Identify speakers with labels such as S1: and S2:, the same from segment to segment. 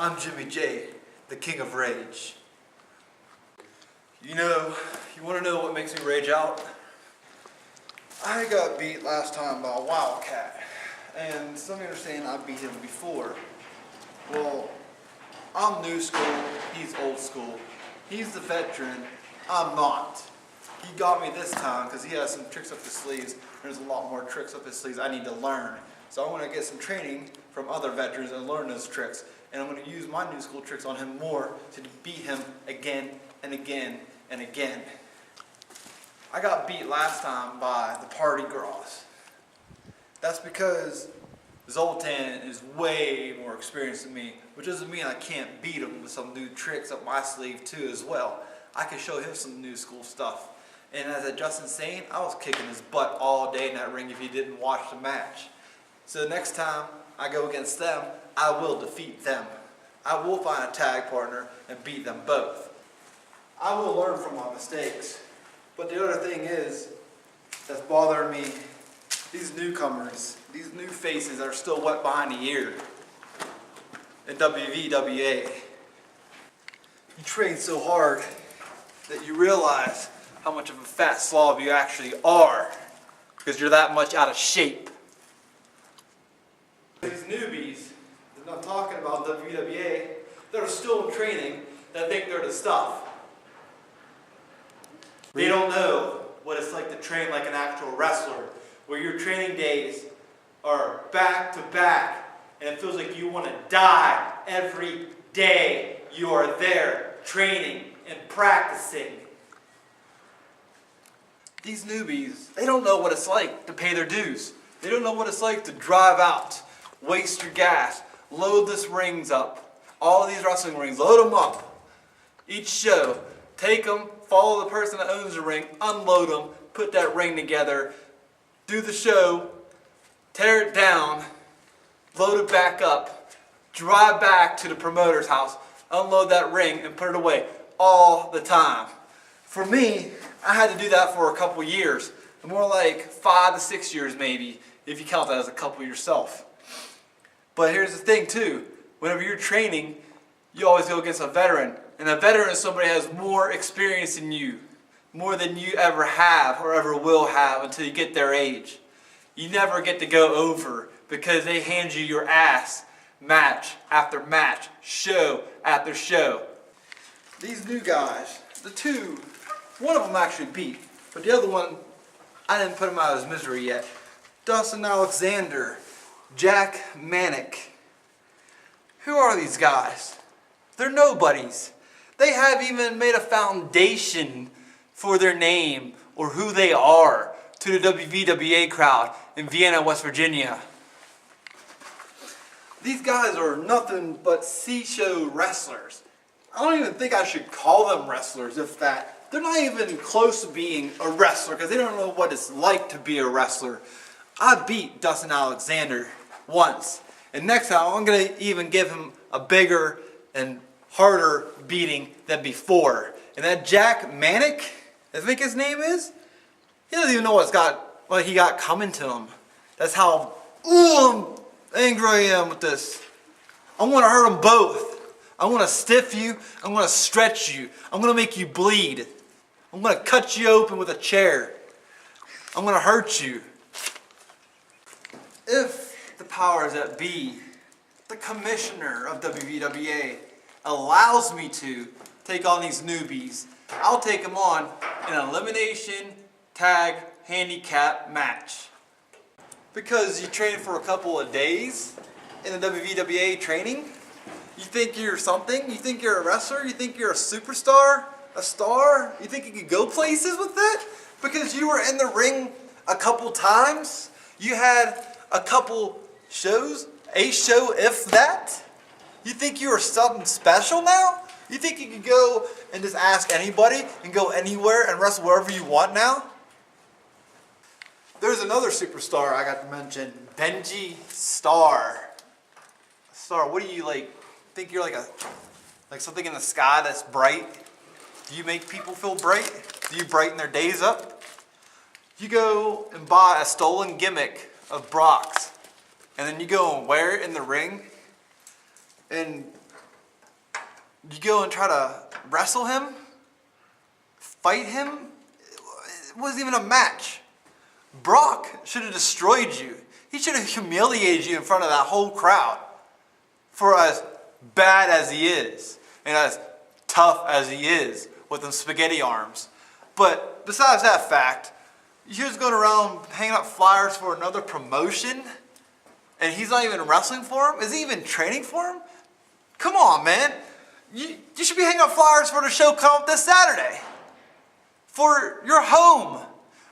S1: I'm Jimmy J, the King of Rage. You want to know what makes me rage out? I got beat last time by a Wildcat, and some of you are saying I beat him before. Well, I'm new school, he's old school. He's the veteran, I'm not. He got me this time because he has some tricks up his sleeves. There's a lot more tricks up his sleeves I need to learn. So I want to get some training from other veterans and learn those tricks. And I'm going to use my new school tricks on him more to beat him again and again and again. I got beat last time by the Party Gross. That's because Zoltan is way more experienced than me, which doesn't mean I can't beat him with some new tricks up my sleeve too as well. I can show him some new school stuff. And as Justin's saying, I was kicking his butt all day in that ring if you didn't watch the match. So next time I go against them, I will defeat them. I will find a tag partner and beat them both. I will learn from my mistakes. But the other thing is, that's bothering me, these newcomers, these new faces that are still wet behind the ear in WVWA. You train so hard that you realize how much of a fat slob you actually are because you're that much out of shape. These newbies that I'm talking about WWA that are still in training that think they're the stuff. They don't know what it's like to train like an actual wrestler, where your training days are back to back and it feels like you want to die every day you are there training and practicing. These newbies, they don't know what it's like to pay their dues. They don't know what it's like to drive out, waste your gas, load these rings up. All of these wrestling rings, load them up. Each show, take them, follow the person that owns the ring, unload them, put that ring together, do the show, tear it down, load it back up, drive back to the promoter's house, unload that ring and put it away all the time. For me, I had to do that for a couple years, more like 5 to 6 years maybe, if you count that as a couple yourself. But here's the thing too, whenever you're training, you always go against a veteran. And a veteran is somebody who has more experience than you, more than you ever have or ever will have until you get their age. You never get to go over because they hand you your ass match after match, show after show. These new guys, the two, one of them actually beat, but the other one, I didn't put him out of his misery yet. Dustin Alexander, Jack Manick. Who are these guys? They're nobodies. They haven't even made a foundation for their name or who they are to the WVWA crowd in Vienna, West Virginia. These guys are nothing but C-show wrestlers. I don't even think I should call them wrestlers, if that. They're not even close to being a wrestler because they don't know what it's like to be a wrestler. I beat Dustin Alexander once. And next time I'm going to even give him a bigger and harder beating than before. And that Jack Manick, I think his name is, he doesn't even know what he got coming to him. That's how angry I am with this. I want to hurt them both. I want to stiff you. I want to stretch you. I'm going to make you bleed. I'm going to cut you open with a chair. I'm going to hurt you. If the powers that be, the commissioner of WVWA, allows me to take on these newbies, I'll take them on in an elimination tag handicap match. Because you train for a couple of days in the WVWA training, you think you're something? You think you're a wrestler? You think you're a superstar? A star? You think you could go places with that? Because you were in the ring a couple times? You had a couple shows? A show, if that? You think you are something special now? You think you could go and just ask anybody and go anywhere and wrestle wherever you want now? There's another superstar I got to mention, Benji Starr. Starr, what do you like? Think you're like something in the sky that's bright? Do you make people feel bright? Do you brighten their days up? You go and buy a stolen gimmick of Brock's, and then you go and wear it in the ring, and You go and try to wrestle him, fight him. It wasn't even a match. Brock should have destroyed you. He should have humiliated you in front of that whole crowd for as bad as he is and as tough as he is with them spaghetti arms. But besides that fact, you're just going around hanging up flyers for another promotion and he's not even wrestling for him? Is he even training for him? Come on, man. You should be hanging up flyers for the show coming up this Saturday. For your home,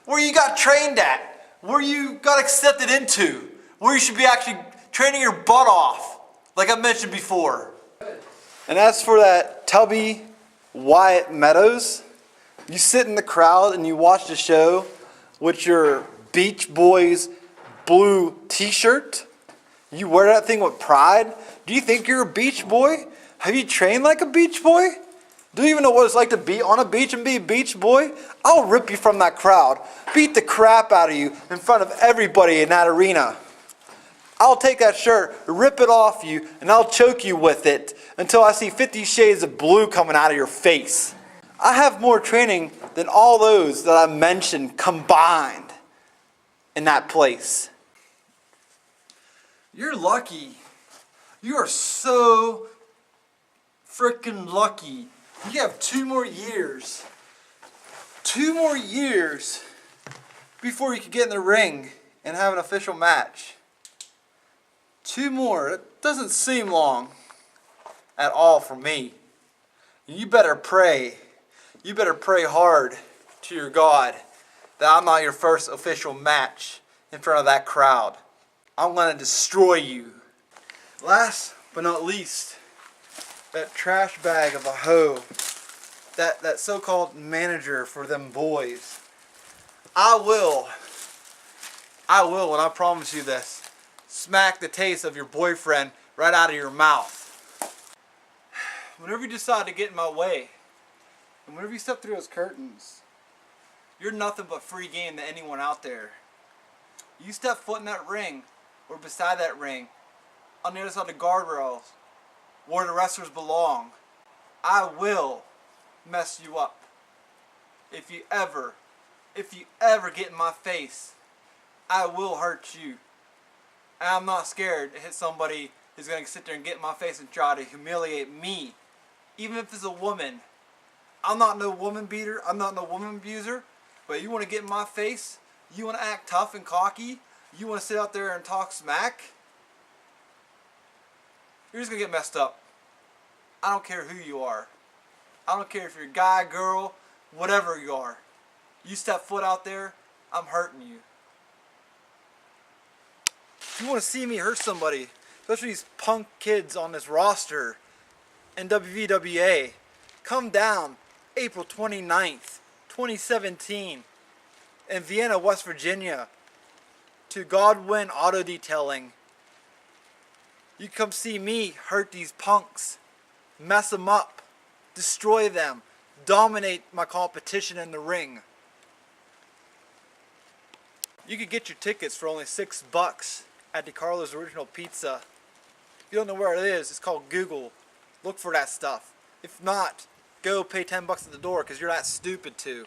S1: where you got trained at, where you got accepted into, where you should be actually training your butt off, like I mentioned before. And as for that tubby Wyatt Meadows, you sit in the crowd and you watch the show with your Beach Boys blue t-shirt. You wear that thing with pride. Do you think you're a beach boy? Have you trained like a beach boy? Do you even know what it's like to be on a beach and be a beach boy? I'll rip you from that crowd, beat the crap out of you in front of everybody in that arena. I'll take that shirt, rip it off you, and I'll choke you with it until I see 50 shades of blue coming out of your face. I have more training than all those that I mentioned combined in that place. You're lucky. You are so freaking lucky. You have 2 more years. 2 more years before you can get in the ring and have an official match. 2 more. It doesn't seem long at all for me. And you better pray. You better pray hard to your God that I'm not your first official match in front of that crowd. I'm going to destroy you. Last but not least, that trash bag of a hoe, that so-called manager for them boys. I will, and I promise you this, smack the taste of your boyfriend right out of your mouth. Whenever you decide to get in my way, and whenever you step through those curtains, you're nothing but free game to anyone out there. You step foot in that ring, or beside that ring, on the other side of the guardrails, where the wrestlers belong, I will mess you up. If you ever get in my face, I will hurt you. And I'm not scared to hit somebody who's going to sit there and get in my face and try to humiliate me. Even if it's a woman. I'm not no woman beater, I'm not no woman abuser, but you want to get in my face, you want to act tough and cocky, you want to sit out there and talk smack, you're just going to get messed up. I don't care who you are. I don't care if you're a guy, girl, whatever you are. You step foot out there, I'm hurting you. If you want to see me hurt somebody, especially these punk kids on this roster in WVWA, come down April 29th, 2017 in Vienna, West Virginia to Godwin Auto Detailing. You come see me hurt these punks, mess them up, destroy them, dominate my competition in the ring. You could get your tickets for only $6 at DeCarlo's Original Pizza. If you don't know where it is, it's called Google. Look for that stuff. If not, go pay $10 at the door because you're that stupid to.